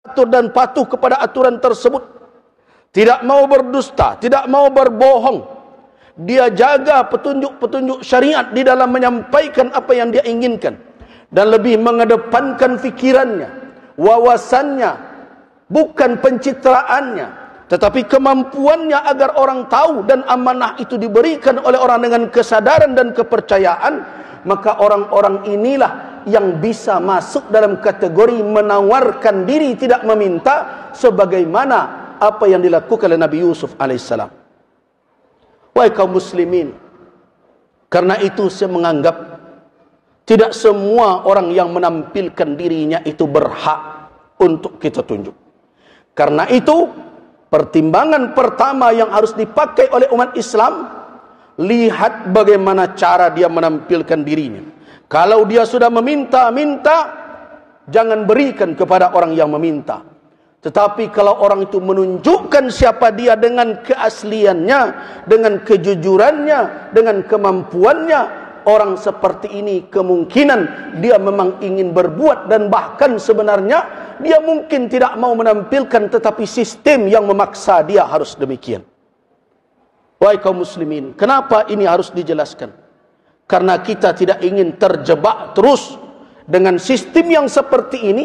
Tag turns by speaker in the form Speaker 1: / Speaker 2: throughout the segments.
Speaker 1: atur dan patuh kepada aturan tersebut, tidak mau berdusta, tidak mau berbohong, dia jaga petunjuk-petunjuk syariat di dalam menyampaikan apa yang dia inginkan, dan lebih mengedepankan fikirannya, wawasannya, bukan pencitraannya, tetapi kemampuannya agar orang tahu, dan amanah itu diberikan oleh orang dengan kesadaran dan kepercayaan, maka orang-orang inilah yang bisa masuk dalam kategori menawarkan diri tidak meminta, sebagaimana apa yang dilakukan oleh Nabi Yusuf alaihissalam. Wahai kaum muslimin, karena itu saya menganggap tidak semua orang yang menampilkan dirinya itu berhak untuk kita tunjuk. Karena itu pertimbangan pertama yang harus dipakai oleh umat Islam, lihat bagaimana cara dia menampilkan dirinya. Kalau dia sudah meminta-minta, jangan berikan kepada orang yang meminta. Tetapi kalau orang itu menunjukkan siapa dia dengan keasliannya, dengan kejujurannya, dengan kemampuannya, orang seperti ini kemungkinan dia memang ingin berbuat, dan bahkan sebenarnya dia mungkin tidak mau menampilkan, tetapi sistem yang memaksa dia harus demikian. Wahai kaum muslimin, kenapa ini harus dijelaskan? Karena kita tidak ingin terjebak terus dengan sistem yang seperti ini,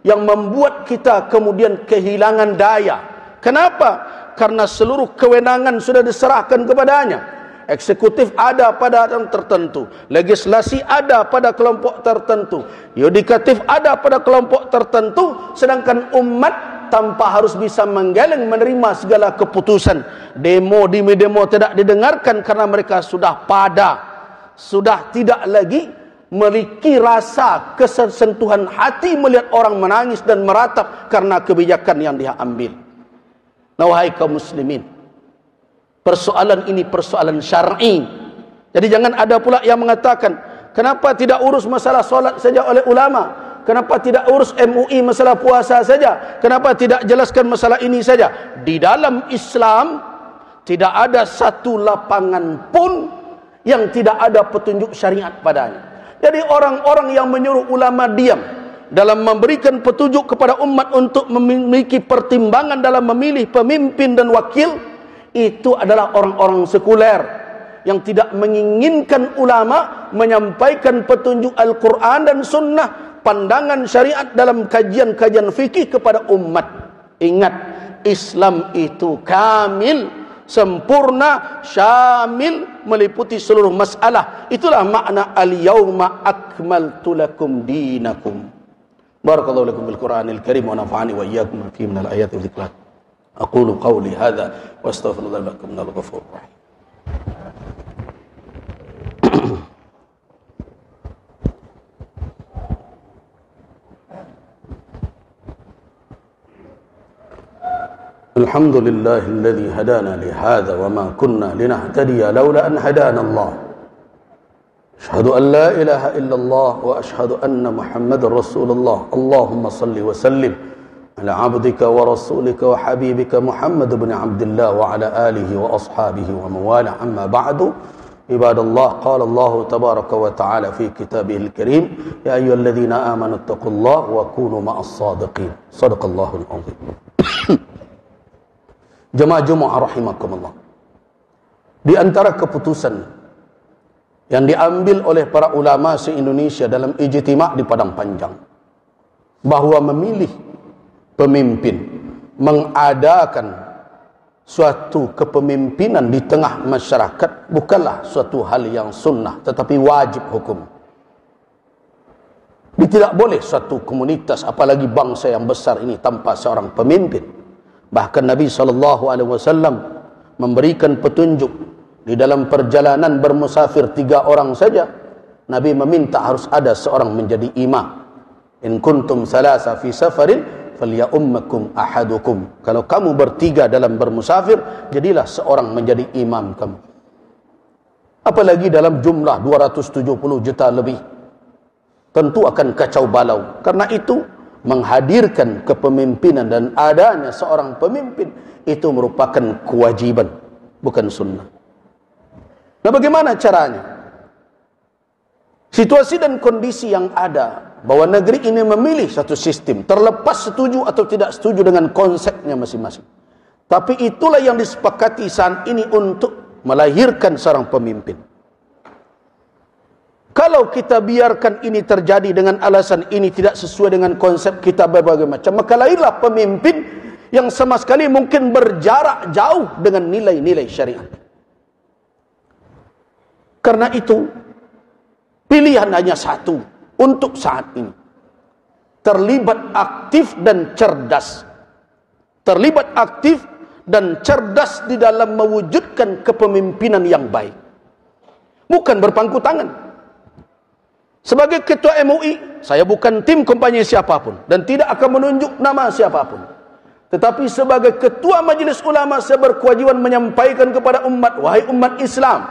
Speaker 1: yang membuat kita kemudian kehilangan daya. Kenapa? Karena seluruh kewenangan sudah diserahkan kepadanya. Eksekutif ada pada orang tertentu, legislasi ada pada kelompok tertentu, yudikatif ada pada kelompok tertentu, sedangkan umat tanpa harus bisa menggeleng menerima segala keputusan. Demo tidak didengarkan karena mereka sudah sudah tidak lagi memiliki rasa kesentuhan hati melihat orang menangis dan meratap karena kebijakan yang dia ambil. Nah, wahai kaum muslimin, persoalan ini persoalan syar'i. Jadi jangan ada pula yang mengatakan, kenapa tidak urus masalah solat saja oleh ulama? Kenapa tidak urus MUI masalah puasa saja? Kenapa tidak jelaskan masalah ini saja? Di dalam Islam tidak ada satu lapangan pun yang tidak ada petunjuk syariat padanya. Jadi orang-orang yang menyuruh ulama diam dalam memberikan petunjuk kepada umat untuk memiliki pertimbangan dalam memilih pemimpin dan wakil, itu adalah orang-orang sekuler yang tidak menginginkan ulama menyampaikan petunjuk Al-Quran dan Sunnah, pandangan syariat dalam kajian-kajian fikih kepada umat. Ingat, Islam itu kamil, sempurna, syamil, meliputi seluruh masalah. Itulah makna al-yawma akmaltu lakum dinakum. Barakallahu lakum bil Qur'anil Karim wa nafa'ani wa iyyakum fi min al-ayati wa dzikrat. Aqulu qawli hadha wa astaghfirullah lakum minal ghafurur rahim. الحمد لله الذي هدانا لهذا وما كنا لنهتدي لولا أن هدانا الله أشهد أن لا إله إلا الله وأشهد أن محمد رسول الله اللهم صل وسلم على عبدك ورسولك وحبيبك محمد بن عبد الله وعلى آله وأصحابه ومواله أما بعد عباد الله قال الله تبارك وتعالى في كتابه الكريم يا أيها الذين آمنوا اتقوا الله وكونوا مع الصادقين صدق الله العظيم. Jemaah rahimakumullah, di antara keputusan yang diambil oleh para ulama se-Indonesia dalam ijtima' di Padang Panjang, bahwa memilih pemimpin, mengadakan suatu kepemimpinan di tengah masyarakat bukanlah suatu hal yang sunnah, tetapi wajib hukum. Tidak boleh suatu komunitas, apalagi bangsa yang besar ini, tanpa seorang pemimpin. Bahkan Nabi SAW memberikan petunjuk di dalam perjalanan bermusafir 3 orang saja. Nabi meminta harus ada seorang menjadi imam. In kuntum salasa fi safarin falyummakum ahadukum. Kalau kamu bertiga dalam bermusafir, jadilah seorang menjadi imam kamu. Apalagi dalam jumlah 270 juta lebih, tentu akan kacau balau. Karena itu menghadirkan kepemimpinan dan adanya seorang pemimpin itu merupakan kewajiban, bukan sunnah. Nah, bagaimana caranya? Situasi dan kondisi yang ada bahwa negeri ini memilih satu sistem, terlepas setuju atau tidak setuju dengan konsepnya masing-masing. Tapi itulah yang disepakati saat ini untuk melahirkan seorang pemimpin. Kalau kita biarkan ini terjadi dengan alasan ini tidak sesuai dengan konsep kita berbagai macam, maka lahirlah pemimpin yang sama sekali mungkin berjarak jauh dengan nilai-nilai syariat. Karena itu, pilihan hanya satu untuk saat ini. Terlibat aktif dan cerdas. Terlibat aktif dan cerdas di dalam mewujudkan kepemimpinan yang baik. Bukan berpangku tangan. Sebagai ketua MUI, saya bukan tim kampanye siapapun dan tidak akan menunjuk nama siapapun. Tetapi sebagai ketua Majelis Ulama, saya berkewajiban menyampaikan kepada umat, wahai umat Islam,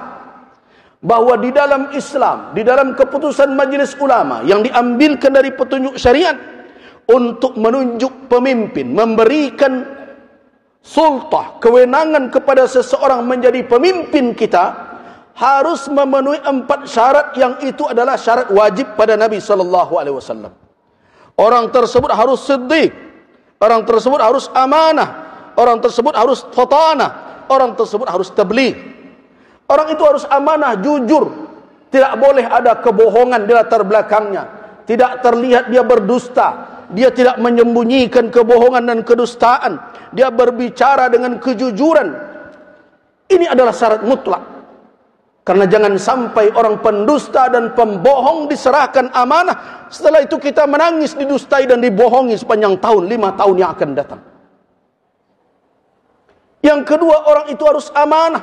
Speaker 1: bahwa di dalam Islam, di dalam keputusan Majelis Ulama yang diambilkan dari petunjuk syariat untuk menunjuk pemimpin, memberikan sultah, kewenangan kepada seseorang menjadi pemimpin kita, harus memenuhi 4 syarat yang itu adalah syarat wajib pada Nabi SAW. Orang tersebut harus siddiq, orang tersebut harus amanah, orang tersebut harus fatanah, orang tersebut harus tabligh. Orang itu harus amanah, jujur. Tidak boleh ada kebohongan di latar belakangnya. Tidak terlihat dia berdusta. Dia tidak menyembunyikan kebohongan dan kedustaan. Dia berbicara dengan kejujuran. Ini adalah syarat mutlak. Karena jangan sampai orang pendusta dan pembohong diserahkan amanah. Setelah itu kita menangis, didustai dan dibohongi sepanjang tahun, 5 tahun yang akan datang. Yang kedua, orang itu harus amanah.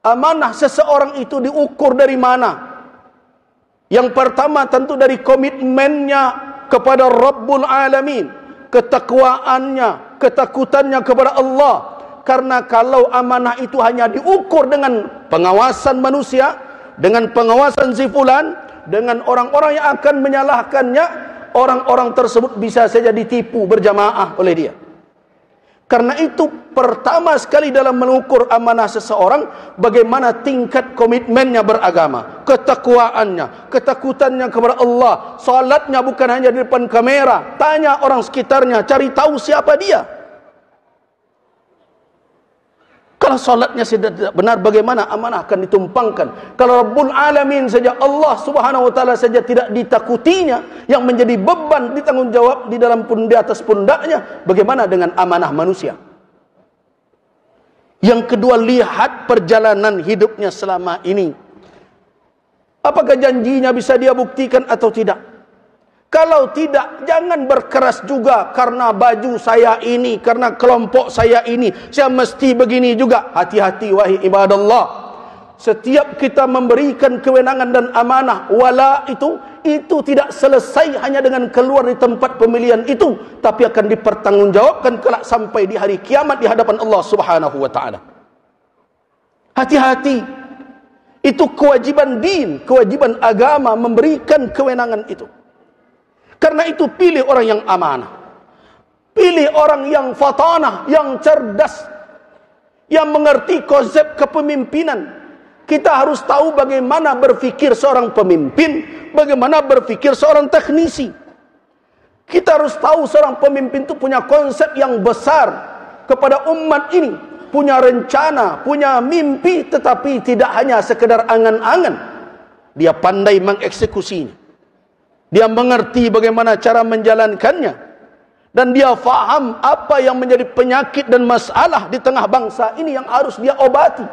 Speaker 1: Amanah seseorang itu diukur dari mana? Yang pertama tentu dari komitmennya kepada Rabbul Alamin, ketakwaannya, ketakutannya kepada Allah. Karena kalau amanah itu hanya diukur dengan pengawasan manusia, dengan pengawasan si fulan, dengan orang-orang yang akan menyalahkannya, orang-orang tersebut bisa saja ditipu berjamaah oleh dia. Karena itu pertama sekali dalam mengukur amanah seseorang, bagaimana tingkat komitmennya beragama, ketakwaannya, ketakutannya kepada Allah. Salatnya bukan hanya di depan kamera, tanya orang sekitarnya, cari tahu siapa dia. Kalau salatnya tidak benar, bagaimana amanah akan ditumpangkan? Kalau Rabbul Alamin saja, Allah Subhanahu wa taala saja tidak ditakutinya, yang menjadi beban ditanggungjawab di dalam di atas pundaknya, bagaimana dengan amanah manusia? Yang kedua, lihat perjalanan hidupnya selama ini. Apakah janjinya bisa dia buktikan atau tidak? Kalau tidak, jangan berkeras juga karena baju saya ini, karena kelompok saya ini, saya mesti begini juga. Hati-hati wahai ibadallah. Setiap kita memberikan kewenangan dan amanah, wala itu tidak selesai hanya dengan keluar di tempat pemilihan itu, tapi akan dipertanggungjawabkan kelak sampai di hari kiamat di hadapan Allah Subhanahu wa taala. Hati-hati. Itu kewajiban din, kewajiban agama memberikan kewenangan itu. Karena itu pilih orang yang amanah. Pilih orang yang fatanah, yang cerdas, yang mengerti konsep kepemimpinan. Kita harus tahu bagaimana berfikir seorang pemimpin, bagaimana berfikir seorang teknisi. Kita harus tahu seorang pemimpin itu punya konsep yang besar kepada umat ini, punya rencana, punya mimpi, tetapi tidak hanya sekedar angan-angan. Dia pandai mengeksekusinya. Dia mengerti bagaimana cara menjalankannya. Dan dia faham apa yang menjadi penyakit dan masalah di tengah bangsa ini yang harus dia obati.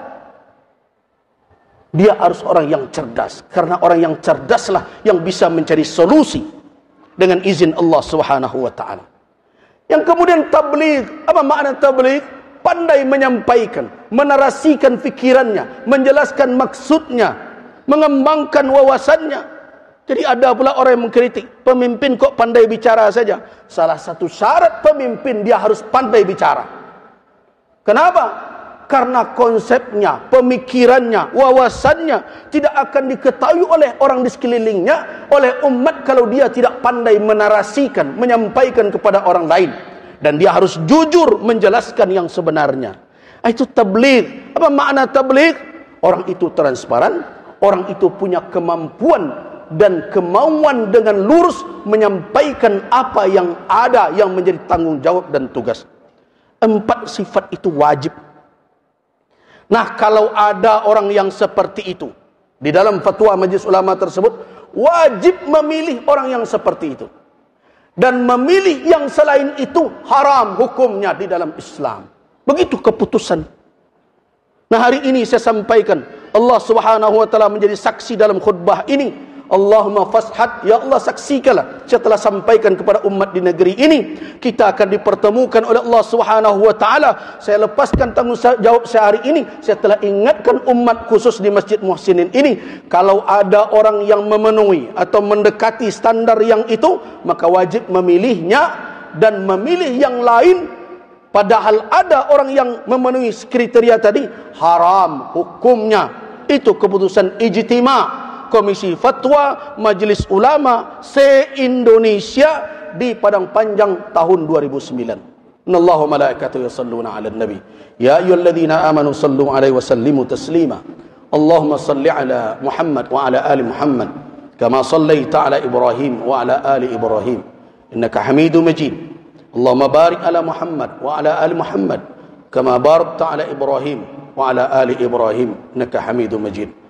Speaker 1: Dia harus orang yang cerdas. Karena orang yang cerdaslah yang bisa mencari solusi dengan izin Allah Subhanahu wa taala. Yang kemudian tabligh. Apa makna tabligh? Pandai menyampaikan, menarasikan fikirannya, menjelaskan maksudnya, mengembangkan wawasannya. Jadi ada pula orang yang mengkritik, pemimpin kok pandai bicara saja. Salah satu syarat pemimpin, dia harus pandai bicara. Kenapa? Karena konsepnya, pemikirannya, wawasannya tidak akan diketahui oleh orang di sekelilingnya, oleh umat kalau dia tidak pandai menarasikan, menyampaikan kepada orang lain. Dan dia harus jujur menjelaskan yang sebenarnya. Itu tabligh. Apa makna tabligh? Orang itu transparan, orang itu punya kemampuan dan kemauan dengan lurus menyampaikan apa yang ada yang menjadi tanggungjawab dan tugas. 4 sifat itu wajib. Nah, kalau ada orang yang seperti itu, di dalam fatwa Majlis Ulama tersebut, wajib memilih orang yang seperti itu. Dan memilih yang selain itu haram hukumnya di dalam Islam. Begitu keputusan. Nah, hari ini saya sampaikan, Allah Subhanahu wa taala menjadi saksi dalam khutbah ini. Allahumma fashhad, ya Allah saksikanlah, saya telah sampaikan kepada umat di negeri ini, kita akan dipertemukan oleh Allah Subhanahu wa taala. Saya lepaskan tanggungjawab saya hari ini, saya telah ingatkan umat khusus di Masjid Muhsinin ini, kalau ada orang yang memenuhi atau mendekati standar yang itu, maka wajib memilihnya dan memilih yang lain. Padahal ada orang yang memenuhi kriteria tadi, haram hukumnya. Itu keputusan ijtima' Komisi Fatwa Majelis Ulama se-Indonesia di Padang Panjang tahun 2009. Innallaha wa malaikatahu yusalluna 'alan nabi. Ya ayyuhalladzina amanu sallu 'alaihi wa sallimu taslima. Allahumma salli 'ala Muhammad wa 'ala ali Muhammad kama sallaita 'ala Ibrahim wa 'ala ali Ibrahim innaka Hamidum Majid. Allahumma barik 'ala Muhammad wa 'ala ali Muhammad kama barakta 'ala Ibrahim wa 'ala ali Ibrahim innaka Hamidum Majid.